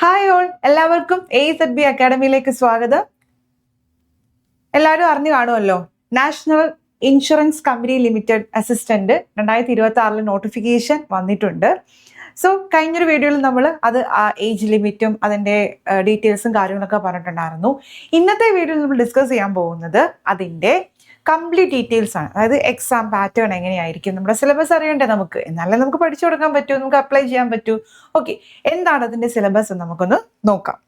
Hi all, എല്ലാവർക്കും AZB അക്കാഡമിയിലേക്ക് സ്വാഗതം. എല്ലാവരും അറിഞ്ഞു കാണുമല്ലോ, national insurance company limited assistant 2026 notification വന്നിട്ടുണ്ട്. സോ കഴിഞ്ഞൊരു വീഡിയോയിൽ നമ്മൾ അത് ഏജ് ലിമിറ്റും അതിൻ്റെ ഡീറ്റെയിൽസും കാര്യങ്ങളൊക്കെ പറഞ്ഞിട്ടുണ്ടായിരുന്നു. ഇന്നത്തെ വീഡിയോയിൽ നമ്മൾ ഡിസ്കസ് ചെയ്യാൻ പോകുന്നത് അതിൻ്റെ കംപ്ലീറ്റ് ഡീറ്റെയിൽസ് ആണ്. അതായത് എക്സാം പാറ്റേൺ എങ്ങനെയായിരിക്കും, നമ്മുടെ സിലബസ് അറിയണ്ടേ നമുക്ക്, എന്നാലേ നമുക്ക് പഠിച്ചു കൊടുക്കാൻ പറ്റൂ, നമുക്ക് അപ്ലൈ ചെയ്യാൻ പറ്റൂ. ഓക്കെ, എന്താണ് അതിൻ്റെ സിലബസ് എന്ന് നമുക്കൊന്ന് നോക്കാം.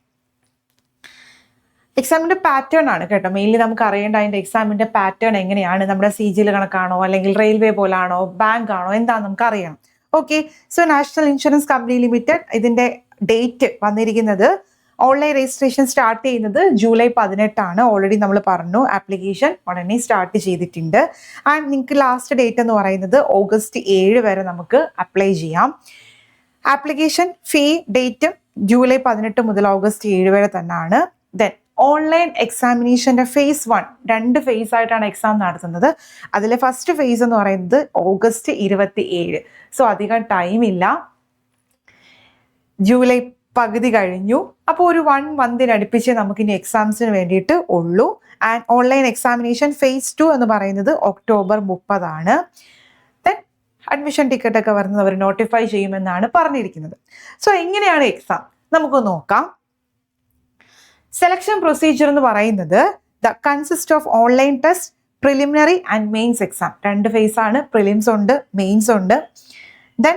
എക്സാമിൻ്റെ പാറ്റേൺ ആണ് കേട്ടോ മെയിൻലി നമുക്ക് അറിയേണ്ട. അതിൻ്റെ എക്സാമിൻ്റെ പാറ്റേൺ എങ്ങനെയാണ്, നമ്മുടെ CGL കണക്കാണോ അല്ലെങ്കിൽ റെയിൽവേ പോലാണോ ബാങ്ക് ആണോ എന്താണെന്ന് നമുക്ക് അറിയണം. Okay, so national insurance company limited ഇതിൻ്റെ ഡേറ്റ് വന്നിരിക്കുന്നത്, ഓൺലൈൻ രജിസ്ട്രേഷൻ സ്റ്റാർട്ട് ചെയ്യുന്നത് ജൂലൈ 18 ഓൾറെഡി നമ്മൾ പറഞ്ഞു. ആപ്ലിക്കേഷൻ ഉടനെ സ്റ്റാർട്ട് ചെയ്തിട്ടുണ്ട്. ആൻഡ് നിങ്ങൾക്ക് ലാസ്റ്റ് ഡേറ്റ് എന്ന് പറയുന്നത് ഓഗസ്റ്റ് 7 വരെ നമുക്ക് അപ്ലൈ ചെയ്യാം. ആപ്ലിക്കേഷൻ ഫീ ഡേറ്റും ജൂലൈ 18 മുതൽ ഓഗസ്റ്റ് 7 വരെ തന്നെയാണ്. ദെൻ ഓൺലൈൻ എക്സാമിനേഷൻ്റെ phase 1 2 phase ആയിട്ടാണ് എക്സാം നടത്തുന്നത്. അതിലെ ഫസ്റ്റ് phase എന്ന് പറയുന്നത് ഓഗസ്റ്റ് 27. സോ അധികം ടൈമില്ല, ജൂലൈ പകുതി കഴിഞ്ഞു. അപ്പോൾ ഒരു 1 മന്തിനടുപ്പിച്ച് നമുക്കിനി എക്സാംസിന് വേണ്ടിയിട്ട് ഉള്ളൂ. ആൻഡ് ഓൺലൈൻ എക്സാമിനേഷൻ phase 2 എന്ന് പറയുന്നത് ഒക്ടോബർ 30. ദെൻ അഡ്മിഷൻ ടിക്കറ്റ് ഒക്കെ വരുന്നത് അവർ നോട്ടിഫൈ ചെയ്യുമെന്നാണ് പറഞ്ഞിരിക്കുന്നത്. സോ എങ്ങനെയാണ് എക്സാം നമുക്ക് നോക്കാം. സെലക്ഷൻ പ്രൊസീജിയർ എന്ന് പറയുന്നത് the consist of online test, preliminary and mains exam. 2 phase ആണ്, പ്രിലിംസ് ഉണ്ട്, മെയിൻസ് ഉണ്ട്. Then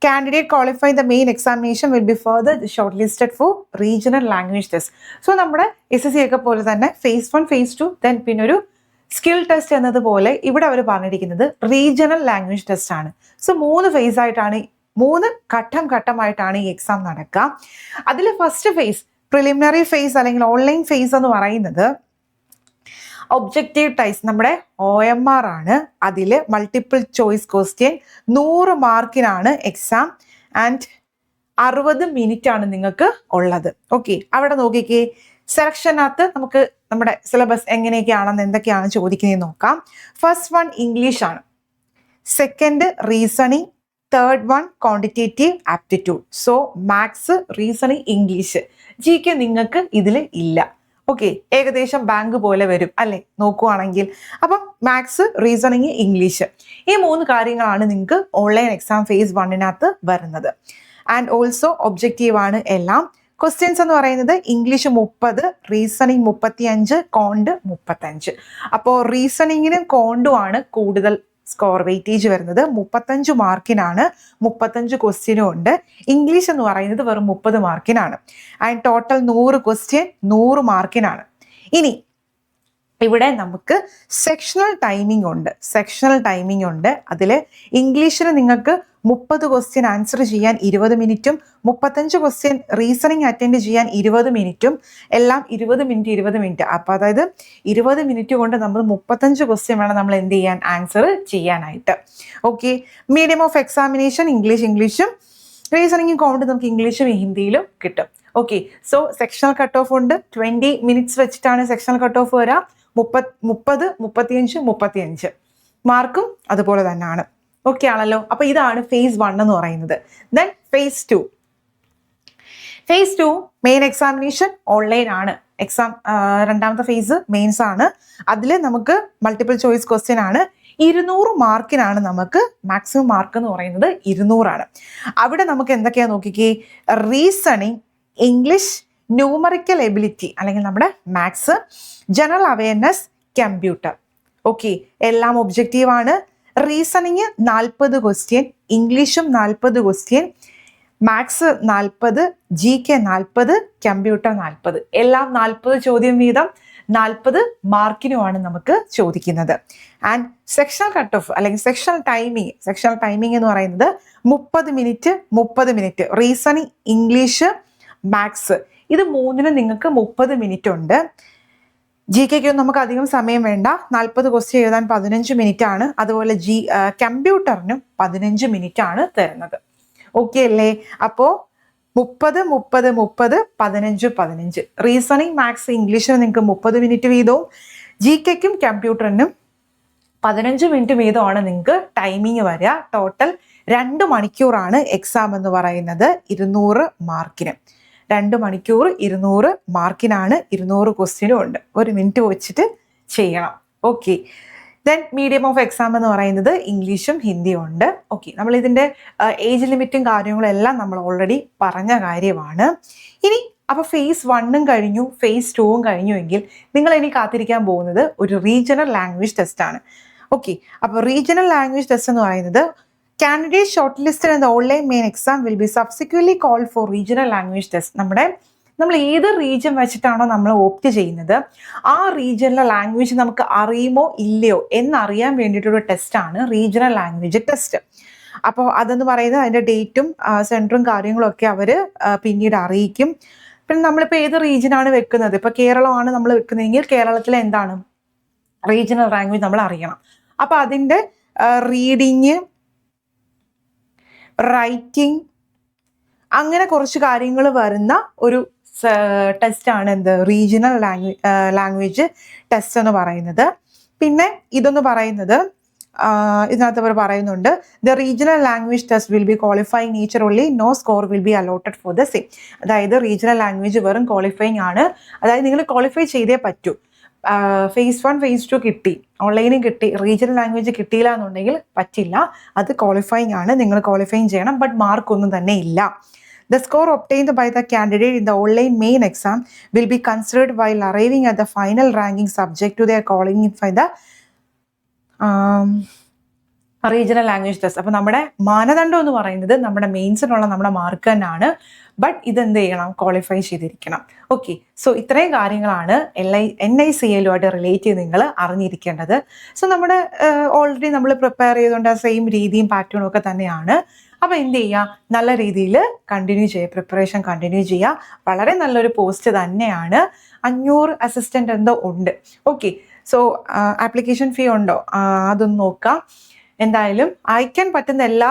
candidate qualifying the main examination will be further shortlisted for regional language test. So നമ്മുടെ SSC ഒക്കെ പോലെ തന്നെ phase 1 phase 2 ദെൻ പിന്നെ ഒരു skill test എന്നതുപോലെ ഇവിടെ അവർ പറഞ്ഞിരിക്കുന്നത് റീജിയണൽ ലാംഗ്വേജ് ടെസ്റ്റ് ആണ്. സോ 3 phase ആയിട്ടാണ്, 3 ഘട്ടമായിട്ടാണ് ഈ എക്സാം നടക്കുക. അതിൽ ഫസ്റ്റ് phase പ്രിലിമിനറി phase അല്ലെങ്കിൽ ഓൺലൈൻ phase എന്ന് പറയുന്നത് ഒബ്ജക്റ്റീവ് ടൈപ്സ്, നമ്മുടെ OMR ആണ്. അതിൽ മൾട്ടിപ്പിൾ ചോയ്സ് ക്വസ്റ്റ്യൻ 100 മാർക്കിനാണ് എക്സാം. ആൻഡ് 60 മിനിറ്റ് ആണ് നിങ്ങൾക്ക് ഉള്ളത്. ഓക്കെ, അവിടെ നോക്കിക്കേ. സെലക്ഷനകത്ത് നമുക്ക് നമ്മുടെ സിലബസ് എങ്ങനെയൊക്കെയാണെന്ന് എന്തൊക്കെയാണ് ചോദിക്കുന്നത് നോക്കാം. ഫസ്റ്റ് 1 ഇംഗ്ലീഷ് ആണ്, second reasoning, third 1 quantitative aptitude. So maths, reasoning, English. GK നിങ്ങൾക്ക് ഇതിൽ ഇല്ല. ഓക്കെ, ഏകദേശം ബാങ്ക് പോലെ വരും അല്ലേ നോക്കുവാണെങ്കിൽ. അപ്പം മാത്സ്, റീസണിങ്, ഇംഗ്ലീഷ്, ഈ 3 കാര്യങ്ങളാണ് നിങ്ങൾക്ക് ഓൺലൈൻ എക്സാം phase 1 വരുന്നത്. ആൻഡ് ഓൾസോ ഒബ്ജക്റ്റീവ് ആണ് എല്ലാം. ക്വസ്റ്റ്യൻസ് എന്ന് പറയുന്നത് ഇംഗ്ലീഷ് 30, റീസണിങ് 35, കോണ്ട് 35. അപ്പോൾ റീസണിങ്ങിനും കോണ്ടും ആണ് കൂടുതൽ സ്കോർ വെയിറ്റേജ് വരുന്നത്. 35 മാർക്കിനാണ്, 35 ക്വസ്റ്റ്യനും ഉണ്ട്. ഇംഗ്ലീഷ് എന്ന് പറയുന്നത് വെറും 30 മാർക്കിനാണ്. ആൻഡ് ടോട്ടൽ 100 ക്വസ്റ്റ്യൻ 100 മാർക്കിനാണ്. ഇനി ഇവിടെ നമുക്ക് സെക്ഷണൽ ടൈമിംഗ് ഉണ്ട്. അതിൽ ഇംഗ്ലീഷിന് നിങ്ങൾക്ക് 30 ക്വസ്റ്റ്യൻ ആൻസർ ചെയ്യാൻ 20 മിനിറ്റും 35 ക്വസ്റ്റ്യൻ റീസണിങ് അറ്റൻഡ് ചെയ്യാൻ 20 മിനിറ്റും, എല്ലാം 20 മിനിറ്റ്. അപ്പോൾ അതായത് 20 മിനിറ്റ് കൊണ്ട് നമ്മൾ 35 ക്വസ്റ്റ്യൻ വേണം നമ്മൾ എന്ത് ചെയ്യാൻ, ആൻസർ ചെയ്യാനായിട്ട്. ഓക്കെ, മീഡിയം ഓഫ് എക്സാമിനേഷൻ ഇംഗ്ലീഷും റീസണിങ് കൗണ്ട് നമുക്ക് ഇംഗ്ലീഷും ഹിന്ദിയിലും കിട്ടും. Okay, so sectional cut off ഉണ്ട്. 20 മിനിറ്റ്സ് വെച്ചിട്ടാണ് സെക്ഷണൽ കട്ട് ഓഫ് വരിക. 30, 35 മാർക്കും അതുപോലെ തന്നെയാണ്. ഓക്കെ ആണല്ലോ. അപ്പോൾ ഇതാണ് phase 1 എന്ന് പറയുന്നത്. Then phase 2 main examination online ആണ്. എക്സാം രണ്ടാമത്തെ phase മെയിൻസ് ആണ്. അതിൽ നമുക്ക് മൾട്ടിപ്പിൾ ചോയ്സ് ക്വസ്റ്റ്യൻ ആണ്. 200 മാർക്കിനാണ് നമുക്ക് മാക്സിമം മാർക്ക് എന്ന് പറയുന്നത് 200 ആണ്. അവിടെ നമുക്ക് എന്തൊക്കെയാ നോക്കിക്കേ. റീസണിങ്, ഇംഗ്ലീഷ്, ന്യൂമറിക്കൽ എബിലിറ്റി അല്ലെങ്കിൽ നമ്മുടെ maths, general awareness, computer. Okay, എല്ലാം ഒബ്ജക്റ്റീവ് ആണ്. റീസണിങ് 40 ക്വസ്റ്റ്യൻ, ഇംഗ്ലീഷും 40 ക്വസ്റ്റ്യൻ, മാത്സ് 40, GK 40, കമ്പ്യൂട്ടർ 40. എല്ലാം 40 ചോദ്യം വീതം 40 മാർക്കിനുമാണ് നമുക്ക് ചോദിക്കുന്നത്. ആൻഡ് സെക്ഷണൽ കട്ട് ഓഫ് അല്ലെങ്കിൽ സെക്ഷണൽ ടൈമിംഗ് എന്ന് പറയുന്നത് 30 മിനിറ്റ്. റീസണിങ്, ഇംഗ്ലീഷ്, മാത്സ്, ഇത് 3നും നിങ്ങൾക്ക് 30 മിനിറ്റ് ഉണ്ട്. GKക്കൊന്നും നമുക്ക് അധികം സമയം വേണ്ട. 40 ക്വസ്റ്റ്യൻ എഴുതാൻ 15 മിനിറ്റ് ആണ്. അതുപോലെ കമ്പ്യൂട്ടറിനും 15 മിനിറ്റ് ആണ് തരുന്നത്. ഓക്കെ അല്ലേ? അപ്പോൾ 30, 15. റീസണിങ്, മാത്സ്, ഇംഗ്ലീഷിന് നിങ്ങൾക്ക് 30 മിനിറ്റ് വീതവും GKക്കും കമ്പ്യൂട്ടറിനും 15 മിനിറ്റ് വീതമാണ് നിങ്ങൾക്ക് ടൈമിങ് വരിക. ടോട്ടൽ 2 മണിക്കൂറാണ് എക്സാം എന്ന് പറയുന്നത് 200 മാർക്കിന്. 2 മണിക്കൂർ 200 മാർക്കിനാണ്, 200 ക്വസ്റ്റ്യനും ഉണ്ട്. 1 മിനിറ്റ് വെച്ചിട്ട് ചെയ്യണം. Okay. Then medium of exam എന്ന് പറയുന്നത് ഇംഗ്ലീഷും ഹിന്ദിയും ഉണ്ട്. ഓക്കെ, നമ്മൾ ഇതിൻ്റെ ഏജ് ലിമിറ്റും കാര്യങ്ങളും എല്ലാം നമ്മൾ ഓൾറെഡി പറഞ്ഞ കാര്യമാണ്. ഇനി അപ്പോൾ ഫേസ് 1ഉം കഴിഞ്ഞു, ഫേസ് 2ഉം കഴിഞ്ഞു എങ്കിൽ നിങ്ങൾ ഇനി കാത്തിരിക്കാൻ പോകുന്നത് ഒരു റീജിയണൽ ലാംഗ്വേജ് ടെസ്റ്റാണ്. ഓക്കെ, അപ്പോൾ റീജിയണൽ ലാംഗ്വേജ് ടെസ്റ്റ് എന്ന് പറയുന്നത് candidate short listed in the online main exam will be subsequently called for regional language test. നമ്മൾ ഏത് റീജിയൻ വെച്ചിട്ടാണോ നമ്മൾ ഓപ്റ്റ് ചെയ്യുന്നത് ആ റീജിയനിലെ ലാംഗ്വേജ് നമുക്ക് അറിയുമോ ഇല്ലയോ എന്നറിയാൻ വേണ്ടിയിട്ടൊരു ടെസ്റ്റാണ് റീജിയണൽ ലാംഗ്വേജ് ടെസ്റ്റ്. അപ്പോൾ അതെന്ന് പറയുന്നത് അതിൻ്റെ ഡേറ്റും സെൻറ്ററും കാര്യങ്ങളും ഒക്കെ അവർ പിന്നീട് അറിയിക്കും. പിന്നെ നമ്മളിപ്പോൾ ഏത് റീജിയനാണ് വെക്കുന്നത്, ഇപ്പോൾ കേരളമാണ് നമ്മൾ വെക്കുന്നതെങ്കിൽ കേരളത്തിലെ എന്താണ് റീജിയണൽ ലാംഗ്വേജ് നമ്മൾ അറിയണം. അപ്പോൾ അതിൻ്റെ റീഡിങ്, റൈറ്റിംഗ്, അങ്ങനെ കുറച്ച് കാര്യങ്ങൾ വരുന്ന ഒരു ടെസ്റ്റാണ് എന്ത് റീജിയണൽ ലാംഗ്വേജ് ടെസ്റ്റ് എന്ന് പറയുന്നത്. പിന്നെ ഇതെന്ന് പറയുന്നത് ഇതിനകത്ത് അവർ പറയുന്നുണ്ട്, the regional language test will be qualifying nature only, no score will be allotted for the same. അതായത് റീജിയണൽ ലാംഗ്വേജ് വെറും ക്വാളിഫൈങ് ആണ്, അതായത് നിങ്ങൾ ക്വാളിഫൈ ചെയ്തേ പറ്റൂ. ഫേസ് 1 ഫേസ് 2 കിട്ടി, ഓൺലൈനും കിട്ടി, റീജിയണൽ ലാംഗ്വേജ് കിട്ടിയില്ല എന്നുണ്ടെങ്കിൽ പറ്റില്ല, അത് ക്വാളിഫൈങ് ആണ്, നിങ്ങൾ ക്വാളിഫൈങ് ചെയ്യണം, ബട്ട് മാർക്കൊന്നും തന്നെ ഇല്ല. The score obtained by the candidate in the online main exam will be considered while arriving at the final ranking subject to their qualifying the regional language test. അപ്പോൾ നമ്മുടെ മാനദണ്ഡം എന്ന് പറയുന്നത് നമ്മുടെ മെയിൻസിനുള്ള നമ്മുടെ മാർക്ക് തന്നെയാണ്, ബട്ട് ഇതെന്ത് ചെയ്യണം, ക്വാളിഫൈ ചെയ്തിരിക്കണം. ഓക്കെ, സോ ഇത്രയും കാര്യങ്ങളാണ് NICAലുമായിട്ട് റിലേറ്റ് ചെയ്ത് നിങ്ങൾ അറിഞ്ഞിരിക്കേണ്ടത്. സോ നമ്മുടെ ഓൾറെഡി നമ്മൾ പ്രിപ്പയർ ചെയ്തുകൊണ്ട് ആ സെയിം രീതിയും പാറ്റേണും ഒക്കെ തന്നെയാണ്. അപ്പോൾ എന്ത് ചെയ്യുക, നല്ല രീതിയിൽ കണ്ടിന്യൂ ചെയ്യുക, പ്രിപ്പറേഷൻ കണ്ടിന്യൂ ചെയ്യുക. വളരെ നല്ലൊരു പോസ്റ്റ് തന്നെയാണ്. 500 അസിസ്റ്റൻ്റ് എന്തോ ഉണ്ട്. ഓക്കെ, സോ ആപ്ലിക്കേഷൻ ഫീ ഉണ്ടോ അതൊന്ന് നോക്കാം. എന്തായാലും അയക്കാൻ പറ്റുന്ന എല്ലാ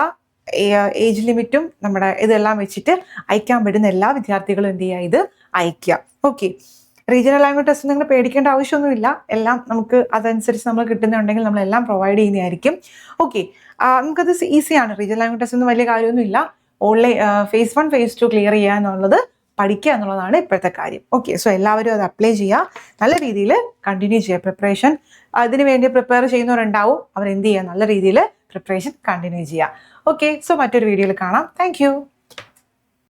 ഏജ് ലിമിറ്റും നമ്മുടെ ഇതെല്ലാം വെച്ചിട്ട് അയക്കാൻ പറ്റുന്ന എല്ലാ വിദ്യാർത്ഥികളും എന്ത് ചെയ്യുക, ഇത് അയക്കുക. ഓക്കെ, റീജിയണൽ ലാംഗ്വേജ് ടെസ്റ്റ് നിങ്ങൾ പേടിക്കേണ്ട ആവശ്യമൊന്നുമില്ല, എല്ലാം നമുക്ക് അതനുസരിച്ച് നമ്മൾ കിട്ടുന്നുണ്ടെങ്കിൽ നമ്മളെല്ലാം പ്രൊവൈഡ് ചെയ്യുന്നതായിരിക്കും. ഓക്കെ, നമുക്കത് ഈസിയാണ്. റീജിയണൽ ലാംഗ്വേജ് ടെസ്റ്റ് ഒന്നും വലിയ കാര്യമൊന്നുമില്ല. ഓൺലൈൻ ഫേസ് 1 ഫേസ് 2 ക്ലിയർ ചെയ്യുക എന്നുള്ളത്, പഠിക്കുക എന്നുള്ളതാണ് ഇപ്പോഴത്തെ കാര്യം. ഓക്കെ, സോ എല്ലാവരും അത് അപ്ലൈ ചെയ്യുക, നല്ല രീതിയിൽ കണ്ടിന്യൂ ചെയ്യുക പ്രിപ്പറേഷൻ. അതിന് വേണ്ടി പ്രിപ്പയർ ചെയ്യുന്നവരുണ്ടാവും, അവരെന്ത് ചെയ്യുക, നല്ല രീതിയിൽ പ്രിപ്പറേഷൻ കണ്ടിന്യൂ ചെയ്യുക. ഓക്കെ, സോ മറ്റൊരു വീഡിയോയിൽ കാണാം. താങ്ക്